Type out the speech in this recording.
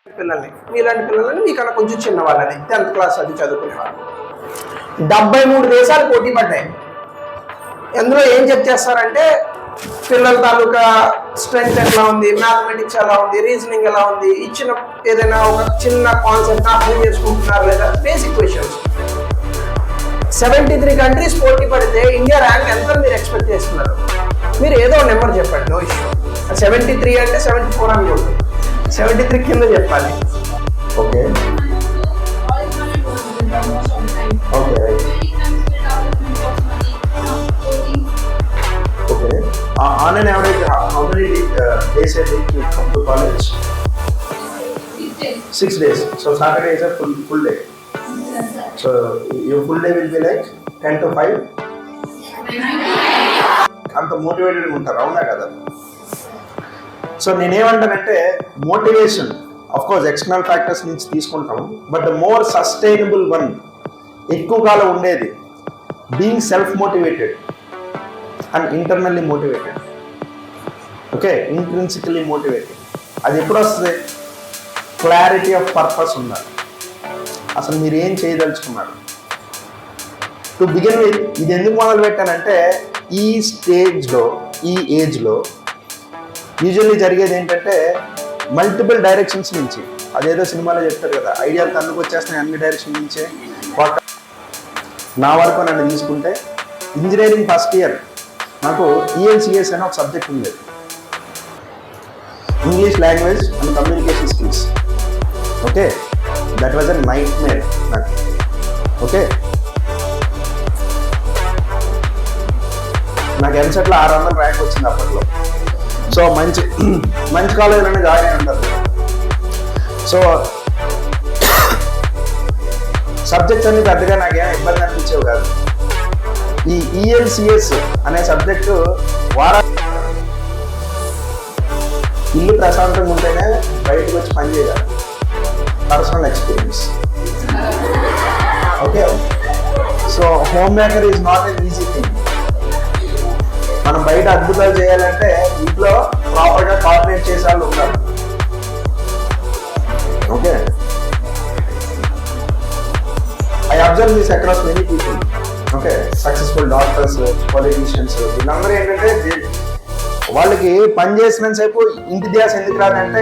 పిల్లల్ని మీలాంటి పిల్లలని మీకన్నా కొంచెం చిన్న వాళ్ళని 10th క్లాస్ అది చదువుకునే వాళ్ళు 73 దేశాలు పోటీ పడ్డాయి. ఎందులో ఏం చెక్ చేస్తారంటే పిల్లల తాలూకా స్ట్రెంగ్త్ ఎలా ఉంది, మ్యాథమెటిక్స్ ఎలా ఉంది, రీజనింగ్ ఎలా ఉంది, ఇచ్చిన ఏదైనా ఒక చిన్న కాన్సెప్ట్ అర్థం చేసుకుంటున్నారు లేదా, బేసిక్ క్వశ్చన్స్. 73 కంట్రీస్ పోటీ పడితే ఇండియా ర్యాంక్ ఎంత మీరు ఎక్స్పెక్ట్ చేస్తున్నారు? మీరు ఏదో నెంబర్ చెప్పండి, నో ఇష్యూ. 73 అంటే 74 అనుకోండి, 73 కింద చెప్పాలి. Okay okay okay. On an average, how many days a week you come to college? 6 days. So Saturday is a full day. So your full day will be like 10 to 5. అంత motivated ఉంటారు, అవునా కదా? So నేనేమంటానంటే motivation of course external factors నుంచి తీసుకుంటాం, but the more sustainable one, ఎక్కువ కాలం ఉండేది, being self motivated and internally motivated. Okay, intrinsically motivated. అది ఎప్పుడు వస్తుంది? క్లారిటీ ఆఫ్ పర్పస్ ఉండాలి. అసలు మీరు ఏం చేయదలుచుకున్నారు టు బిగిన్ విత్. ఇది ఎందుకు మొదలు పెట్టానంటే ఈ స్టేజ్లో, ఈ ఏజ్లో యూజువల్లీ జరిగేది ఏంటంటే మల్టిపుల్ డైరెక్షన్స్ నుంచి, అదేదో సినిమాలో చెప్తారు కదా, ఐడియాలు తన్నుకు వచ్చేస్తున్నాయి అన్ని డైరెక్షన్ నుంచే. నా వరకు నన్ను తీసుకుంటే ఇంజనీరింగ్ ఫస్ట్ ఇయర్ నాకు ELCS అనే ఒక సబ్జెక్ట్ ఉండేది, English language and communication skills. Okay, that was a nightmare నాకు. ఓకే, నాకు ఎంసెట్లో 600 ర్యాంక్ వచ్చింది అప్పట్లో. సో మంచి కాలేజీలోనే జాయిన్ అయి ఉంటారు. సో సబ్జెక్ట్స్ అన్ని పెద్దగా నాకేం ఇబ్బంది అనిపించేవి కాదు. ఈ ELCS అనే సబ్జెక్టు ఇల్లు ప్రశాంతంగా ఉంటేనే బయటకు వచ్చి పని చేయాలి. Personal experience. Okay, so home maker is not an easy thing. మనం బయట అద్భుతాలు చేయాలంటే ఇంట్లో ప్రాపర్గా కోఆర్డినేట్ చేసే వాళ్ళు ఉండాలి. Okay, I observe this across many people. Okay, successful doctors, politicians, వీళ్ళందరూ ఏంటంటే వాళ్ళకి పని చేసినంత సేపు ఇంటి ధ్యాస ఎందుకు రాదంటే